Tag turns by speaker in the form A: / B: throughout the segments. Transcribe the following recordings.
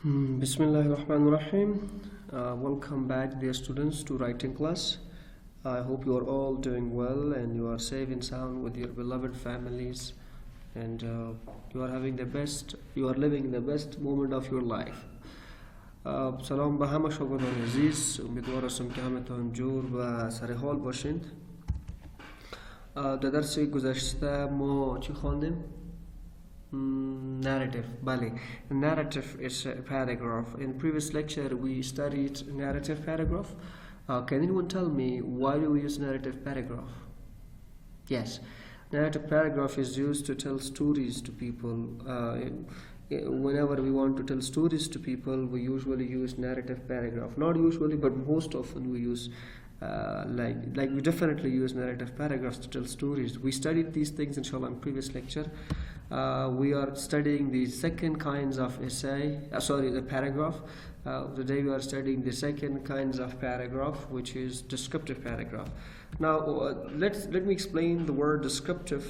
A: Bismillahirrahmanirrahim. Welcome back, dear students, to writing class. I hope you are all doing well and you are safe and sound with your beloved families, and you are having the best. You are living the best moment of your life. سلام به همه شاگردان عزیز. امیدوار هستم که همتون جور و سر حال باشید. در درس گذشته ما چی خواندیم؟ Narrative. Bali. Narrative is a paragraph. In previous lecture we studied narrative paragraph. Can anyone tell me why do we use narrative paragraph? Yes, narrative paragraph is used to tell stories to people. Whenever we want to tell stories to people, we usually use narrative paragraph. Not usually, but most often we use we definitely use narrative paragraphs to tell stories. We studied these things inshallah in previous lecture. We are studying the second kinds of essay, the paragraph. Today we are studying the second kinds of paragraph, which is descriptive paragraph. Now let me explain the word descriptive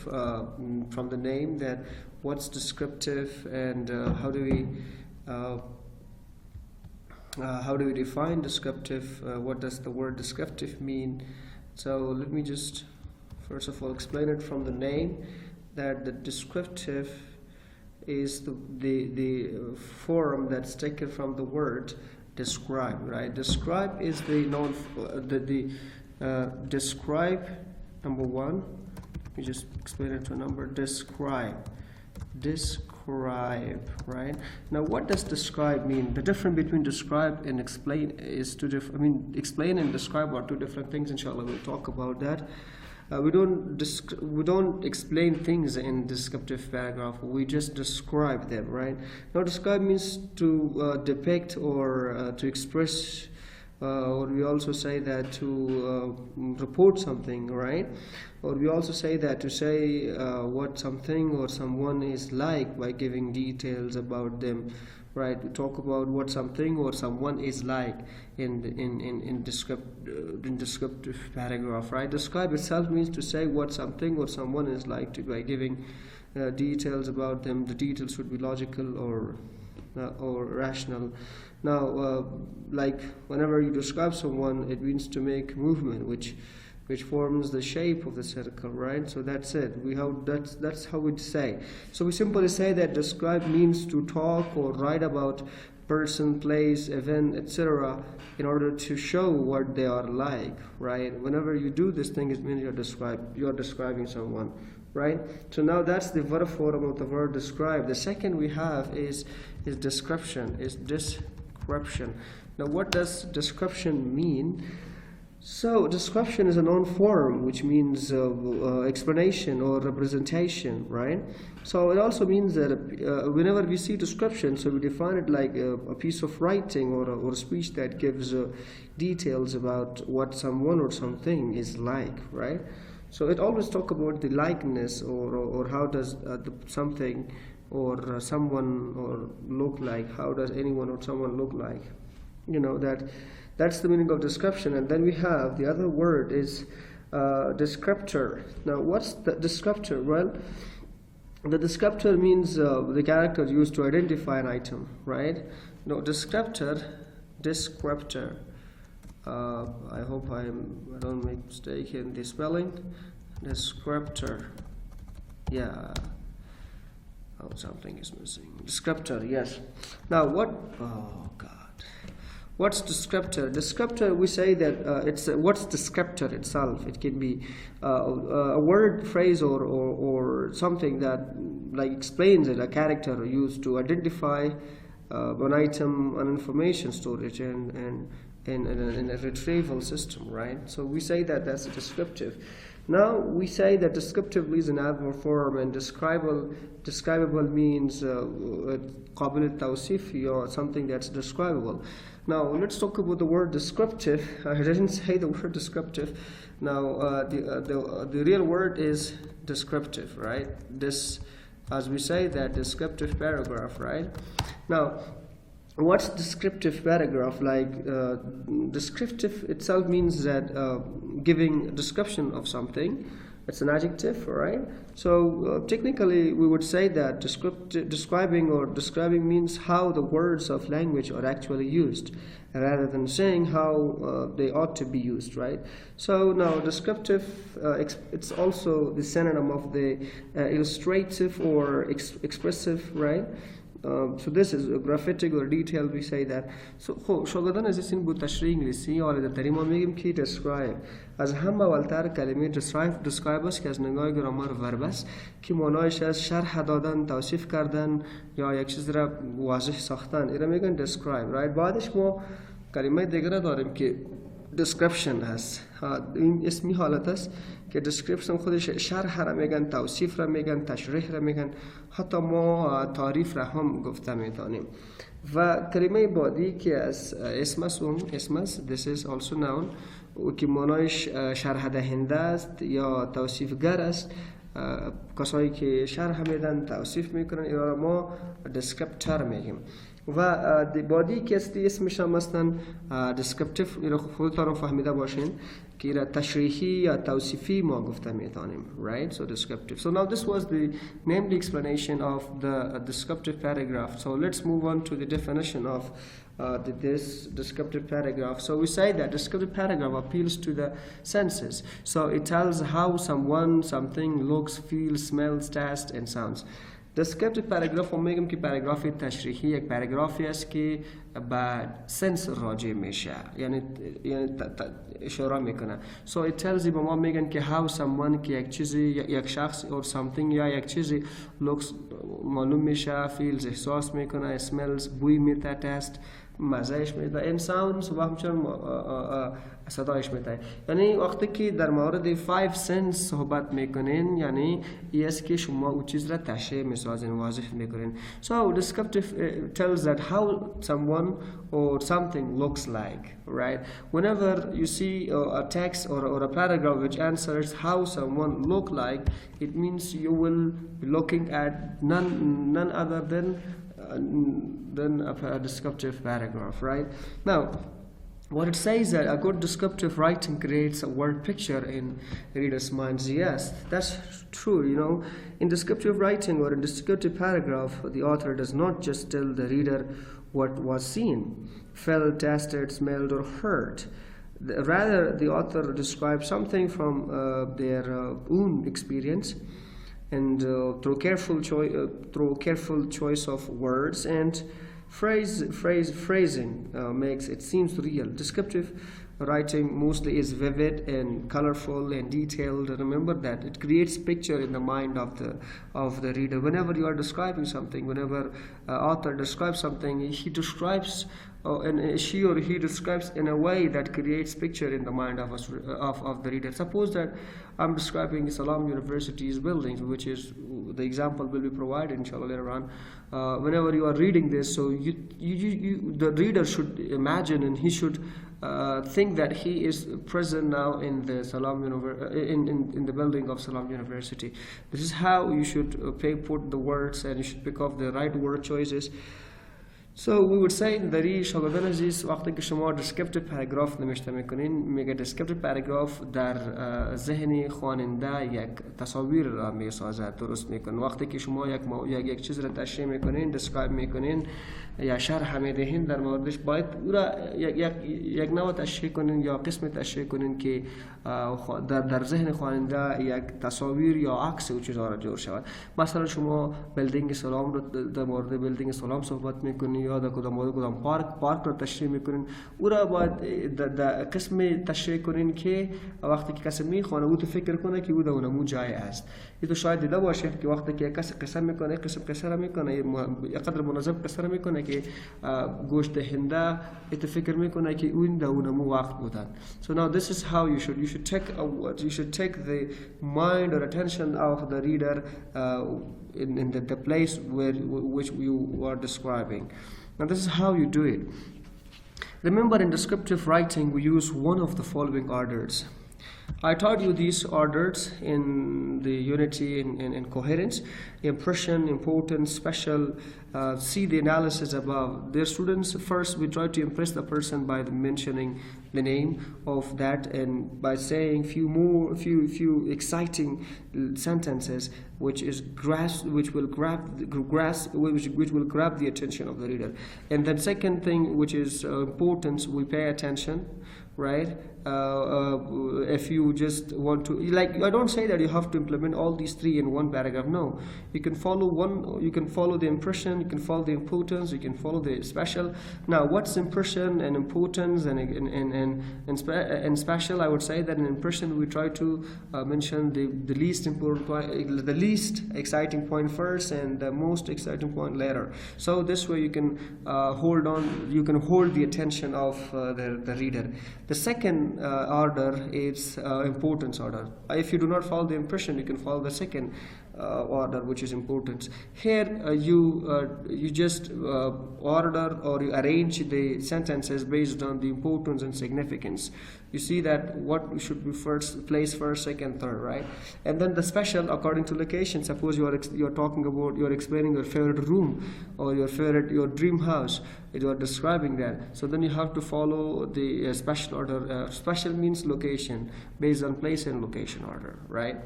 A: from the name, that what's descriptive and how do we define descriptive, what does the word descriptive mean. So let me just first of all explain it from the name, that the descriptive is the form that's taken from the word describe, right? Describe is the describe, number one. Let me just explain it to a number. Describe, right? Now what does describe mean? The difference between describe and explain is two different. Explain and describe are two different things. Inshallah we'll talk about that. We don't explain things in descriptive paragraph. We just describe them, right? Now describe means to depict or to express, or we also say that to report something, right? Or we also say that to say what something or someone is like by giving details about them, right? We talk about what something or someone is like in descriptive paragraph, right? Describe itself means to say what something or someone is like by giving details about them. The details should be logical or rational. Now, like whenever you describe someone, it means to make movement, which forms the shape of the circle, right? So that's it. That's how we'd say. So we simply say that describe means to talk or write about person, place, event, etc. in order to show what they are like, right? Whenever you do this thing, it means you're describing someone, right? So now that's the verb form of the word describe. The second we have is description. Now what does description mean? So description is a noun form, which means explanation or representation, right? So it also means that whenever we see description, so we define it like a piece of writing or a speech that gives details about what someone or something is like, right? So it always talk about the likeness or how does something or someone or look like, how does anyone or someone look like, that's the meaning of description. And then we have the other word is descriptor. Now what's the descriptor? Well, the descriptor means the character used to identify an item, right? No, descriptor. I hope I don't make mistake in the spelling. Descriptor. Yeah. Oh, something is missing. Descriptor. Yes. Now what? Oh God. What's descriptor? Descriptor, we say that it's what's descriptor itself. It can be a word, phrase, or something that like explains it. A character used to identify an item, an information storage, and a retrieval system, right? So we say that that's descriptive. Now we say that descriptively is an adverb form, and describable means قابل التوصيف, or something that's describable. Now let's talk about the word descriptive. I didn't say the word descriptive. Now the real word is descriptive, right? This, as we say that descriptive paragraph, right? Now what's descriptive paragraph? Like descriptive itself means that giving a description of something. It's an adjective, right? So technically we would say that describing means how the words of language are actually used, rather than saying how they ought to be used, right? So now descriptive, it's also the synonym of the illustrative or expressive, right? So this is graphic or detailed, we say that. So شغلنا از این بود تشریح انگلیسی آره در ما میگیم که describe از هم اولتر کلمه describe است که از نگاه گرامر ورب است که معنایش از شرح دادن، توصیف کردن یا یک چیز را واضح ساختن. اینا میگن describe، right؟ بعدش ما کلمه دیگر داریم که description هست. این اسمی حالت است که description خودش شرح را میگن، توصیف را میگن، تشریح را میگن، حتی ما تعریف را هم گفته میتونیم. و کلمه بعدی که از اسم است this is also noun که معنایش شرح دهنده است یا توصیفگر است. کسایی که شرح میدن، توصیف میکنن، اینا را ما descriptor میگیم. و بادی که اسمش هم مثلا descriptive، اینا خودتان فهمیده باشین که اینا تشریحی یا توصیفی ما گفته میتونیم، right? So descriptive. So now this was the named explanation of the descriptive paragraph. So let's move on to the definition of this descriptive paragraph. So we say that descriptive paragraph appeals to the senses. So it tells how someone, something looks, feels, smells, tastes and sounds. descriptive paragraph هم میگم که پاراگراف تشریحی یک پاراگرافی است که به سنس راجع میشه، یعنی اشاره میکنه. So it tells you، به ما میگن که how someone، که یک چیزی، یک شخص or something یا یک چیزی looks معلوم میشه، feels احساس میکنه، smells بوی میده، taste مزهش میده، and sounds و همچنین صدایش میده. یعنی وقتی که در مورد 5 sense صحبت میکنین، یعنی این است که شما اون چیز را تشریح میسازین، واضح میکنین. So descriptive tells that how someone or something looks like, right? Whenever you see a text or a paragraph which answers how someone look like, it means you will be looking at none other than a descriptive paragraph, right? Now, what it says that a good descriptive writing creates a word picture in readers' minds. Yes, that's true. You know, in descriptive writing or in descriptive paragraph, the author does not just tell the reader what was seen, felt, tasted, smelled, or heard. Rather, the author describes something from their own experience, and through careful choice of words and phrasing makes it seems real. Descriptive writing mostly is vivid and colorful and detailed. Remember that it creates picture in the mind of the reader. Whenever you are describing something, whenever author describes something, he describes and she or he describes in a way that creates picture in the mind of the reader. Suppose that I'm describing Salam University's buildings, which is the example will be provided inshallah later on. Whenever you are reading this, so the reader should imagine and he should think that he is present now in the in the building of Salam University. This is how you should put the words, and you should pick up the right word choices. So we would say در این شاگردان عزیز وقتی که شما descriptive paragraph نوشته میکنین، میگه descriptive paragraph در ذهن خواننده یک تصاویر را میسازد، درست میکنه. وقتی که شما یک چیز را تشریح میکنین، describe میکنین یا شرح میدهین در موردش، باید او را یک نوع تشریح کنین یا قسم تشریح کنین که در ذهن خواننده یک تصاویر یا عکس او چیزها را جور شود. مثلا شما بلدینگ سلام رو در مورد بلدینگ سلام صحبت میکنین یا در کدام پارک رو تشریح میکنین، او را باید در قسم تشریح کنین که وقتی که کسی میخوانه او تو فکر کنه که او در اونمو جای است. این تو شاید دیده باشه که وقتی که کسی قصه میکنه، قصه را میکنه یک قدر منظم قصه را میکنه که گوش دهنده تو فکر میکنه که اون در اونمو وقت بودن. So now this is how you should take the mind or attention of the reader in the place which you are describing. Now this is how you do it. Remember, in descriptive writing we use one of the following orders. I taught you these orders in the unity in coherence, impression, importance, special. See the analysis above. Dear students, first we try to impress the person by mentioning the name of that and by saying few exciting sentences which will grab the attention of the reader. And then second thing, which is importance, we pay attention, right? If you just want to, like, I don't say that you have to implement all these three in one paragraph. No, you can follow one. You can follow the impression, you can follow the importance, you can follow the special. Now, what's impression and importance and special? I would say that in impression we try to mention the least important point, the least exciting point first, and the most exciting point later. So this way you can hold the attention of the reader. The second order is importance order. If you do not follow the impression, you can follow the second order, which is importance. Here you just order or you arrange the sentences based on the importance and significance. You see that what should be placed first, second, third, right? And then the special according to location. Suppose you're explaining your favorite room or your dream house. You are describing that. So then you have to follow the special order. Special means location, based on place and location order, right?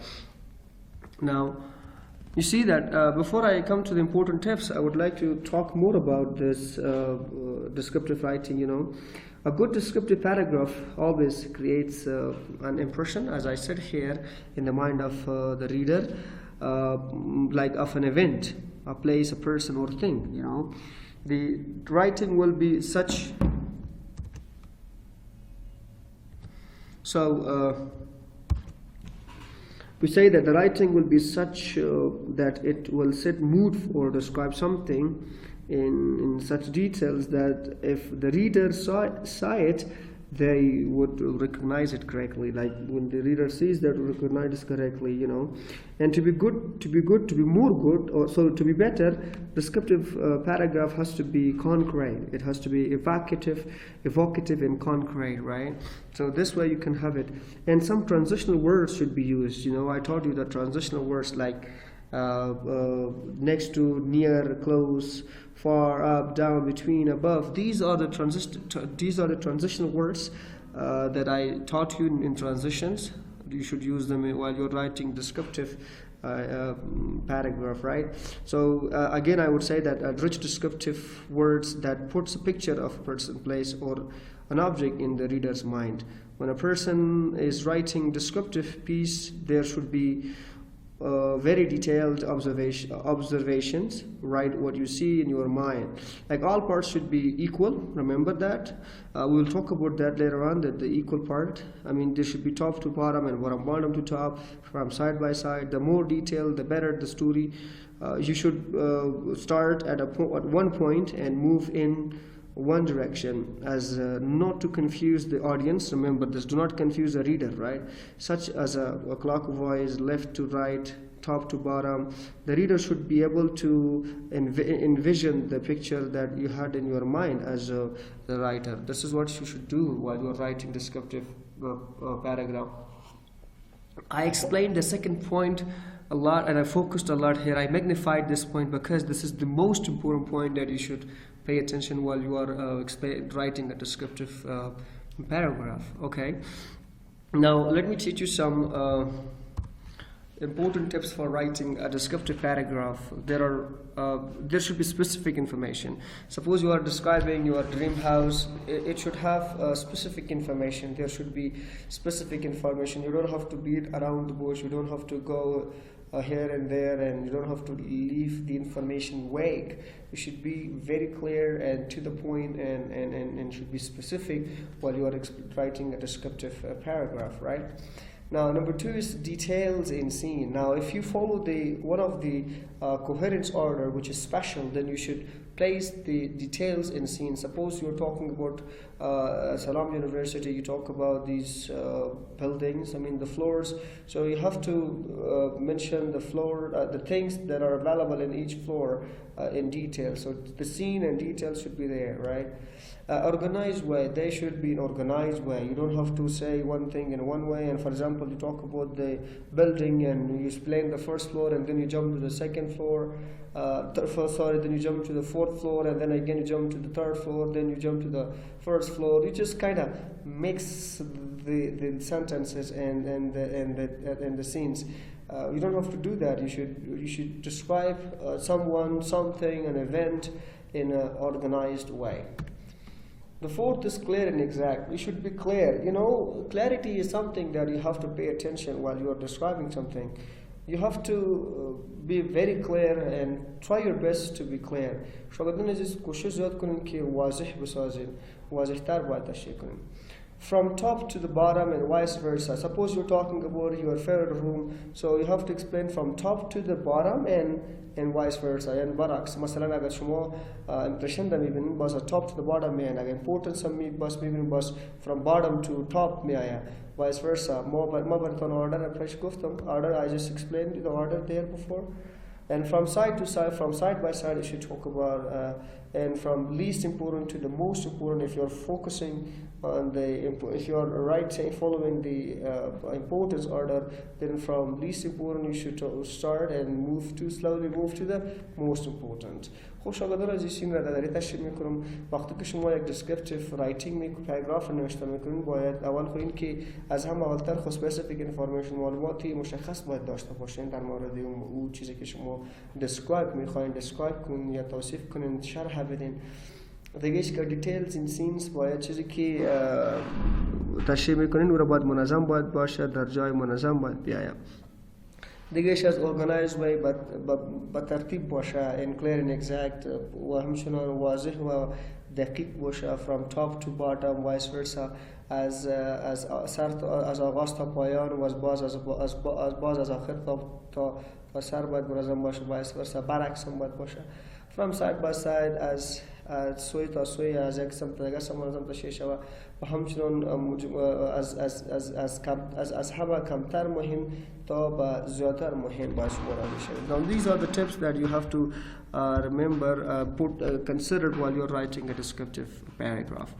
A: Now, you see that before I come to the important tips, I would like to talk more about this descriptive writing. A good descriptive paragraph always creates an impression, as I said here, in the mind of the reader, like of an event, a place, a person, or thing. The writing will be such. We say that the writing will be such that it will set mood or describe something in such details that if the reader saw it, they would recognize it correctly. Like when the reader sees that, recognize it correctly, And to be better, descriptive paragraph has to be concrete. It has to be evocative and concrete, right? So this way you can have it. And some transitional words should be used. I told you that transitional words like next to, near, close, far, up, down, between, above. These are the transitional words that I taught you in transitions. You should use them while you're writing descriptive paragraph, right? So again, I would say that rich descriptive words that puts a picture of a person, place, or an object in the reader's mind. When a person is writing descriptive piece, there should be very detailed observations. Write what you see in your mind. Like all parts should be equal. Remember that. We will talk about that later on. That the equal part. There should be top to bottom and bottom to top, from side by side. The more detailed, the better the story. You should start at one point and move in one direction, as not to confuse the audience. Remember this, do not confuse the reader, right? Such as a clockwise, left to right, top to bottom. The reader should be able to envision the picture that you had in your mind as the writer. This is what you should do while you are writing descriptive paragraph. I explained the second point a lot, and I focused a lot here. I magnified this point because this is the most important point that you should pay attention while you are writing a descriptive paragraph. Okay. Now let me teach you some important tips for writing a descriptive paragraph. There should be specific information. Suppose you are describing your dream house. It should have specific information. There should be specific information. You don't have to beat around the bush. You don't have to go here and there, and you don't have to leave the information vague. You should be very clear and to the point, and should be specific while you are writing a descriptive paragraph, right? Now, number two is details in scene. Now, if you follow one of the coherence order, which is special, then you should place the details in scene. Suppose you're talking about Salam University, you talk about these buildings, the floors. So you have to mention the floor, the things that are available in each floor, in detail. So the scene and detail should be there, right? Organized way, they should be in organized way. You don't have to say one thing in one way, and for example you talk about the building and you explain the first floor and then you jump to the second floor, then you jump to the fourth floor, and then again you jump to the third floor, then you jump to the first floor. You just kind of mix the sentences and the scenes. You don't have to do that. You should describe someone, something, an event in an organized way. The fourth is clear and exact. You should be clear. Clarity is something that you have to pay attention while you are describing something. You have to be very clear and try your best to be clear. From top to the bottom and vice versa. Suppose you're talking about your favorite room, so you have to explain from top to the bottom and vice versa. And barracks. مثلا اگر شما impression دا میبینید باز top to the bottom میان. اگر importance هم میبینید باز from bottom to top میآید. Vice versa. ما براتون order اپلایش گفتم. Order, I just explained the order there before. And from side to side, from side by side, you should talk about, and from least important to the most important. If you're focusing on if you're following the importance order, then from least important you should start and slowly move to the most important. خوش آمدید عزیز این را در تشریح میکنم. وقتی که شما یک descriptive writing paragraph نوشته میکنید باید اول خود این که از هم اولتر خود specific information معلوماتی مشخص باید داشته باشین در مورد اون چیزی که شما describe میخواین describe کنین یا توصیف کنین شرح بدین. دیگهش که دیتیلز این سینز باید چیزی که تشریح میکنین او را باید منظم باید باشه، در جای منظم باید بیاید. دیگهش از organized way با ترتیب باشه and clear and exact و همچنان واضح و دقیق باشه from top to bottom vice versa از آغاز تا پایان و از باز از آخر تا سر باید منظم باشه vice versa برعکس هم باید باشه from side by side از سوی تا سوی از یک سمت تا دیگر سمت منظم تشریح شود و همچنان از همه کمتر مهم تا به زیادتر مهم باید شمرده میشه. Now these are the tips that you have to remember, consider while you're writing a descriptive paragraph.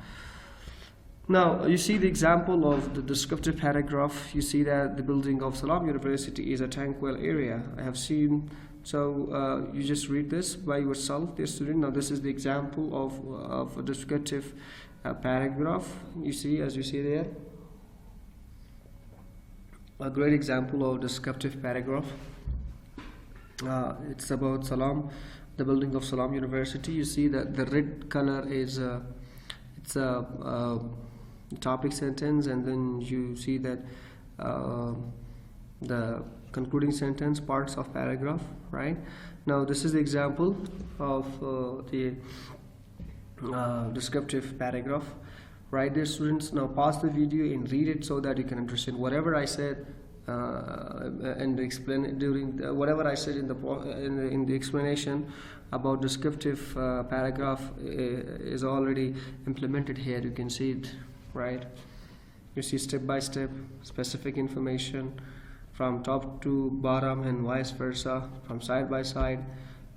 A: Now you see the example of the descriptive paragraph. You see that the building of Salam University is a tranquil area. I have seen. So you just read this by yourself, dear student. Now this is the example of a descriptive paragraph. You see, as you see there, a great example of descriptive paragraph. It's about Salam, the building of Salam University. You see that the red color is it's a topic sentence, and then you see that the concluding sentence, parts of paragraph, right? Now this is the example of the descriptive paragraph, right there, students. Now pause the video and read it so that you can understand whatever I said and explain it during whatever I said in the explanation about descriptive paragraph is already implemented here. You can see it, right? You see step by step specific information from top to bottom and vice versa, from side by side.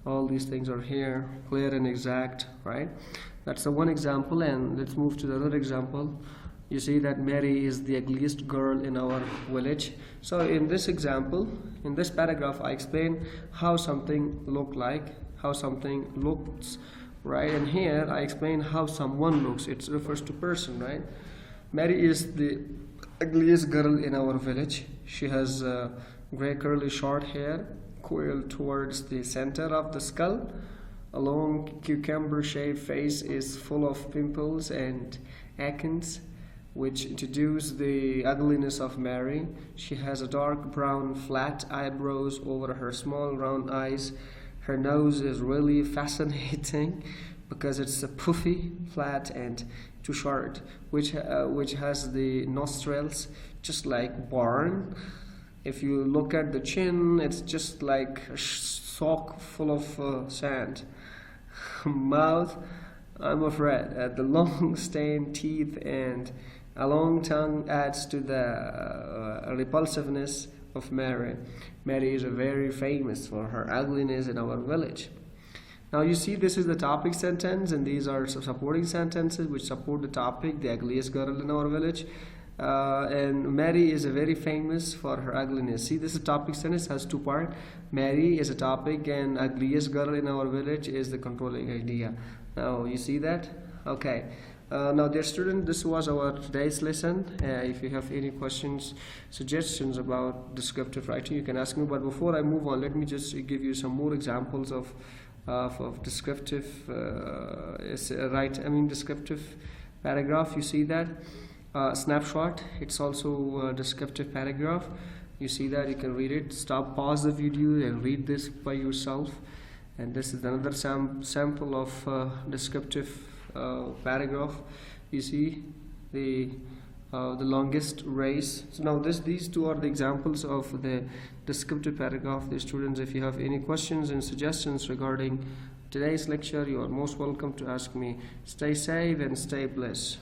A: All these things are here, clear and exact, right? That's the one example, and let's move to the other example. You see that Mary is the ugliest girl in our village. So in this example, in this paragraph, I explain how something looked like, how something looks, right? And here I explain how someone looks. It refers to person, right? Mary is the ugliest girl in our village. She has gray curly short hair coiled towards the center of the skull. A long cucumber shaped face is full of pimples and acnes, which introduce the ugliness of Mary. She has a dark brown flat eyebrows over her small round eyes. Her nose is really fascinating because it's a puffy, flat, and too short, which has the nostrils just like barn. If you look at the chin, it's just like a sock full of sand. Mouth, I'm afraid, the long stained teeth and a long tongue adds to the repulsiveness of Mary. Mary is very famous for her ugliness in our village. Now you see this is the topic sentence, and these are supporting sentences which support the topic, the ugliest girl in our village. And Mary is a very famous for her ugliness. See, this is topic sentence, has two parts. Mary is a topic and ugliest girl in our village is the controlling idea. Now you see that? Okay. Now dear student, this was our today's lesson. If you have any questions, suggestions about descriptive writing, you can ask me. But before I move on, let me just give you some more examples of descriptive descriptive paragraph. You see that? Snapshot, it's also a descriptive paragraph. You see that, you can read it. Stop, pause the video and read this by yourself. And this is another sample of descriptive paragraph. You see the longest race. So now these two are the examples of the descriptive paragraph. The students, if you have any questions and suggestions regarding today's lecture, you are most welcome to ask me. Stay safe and stay blessed.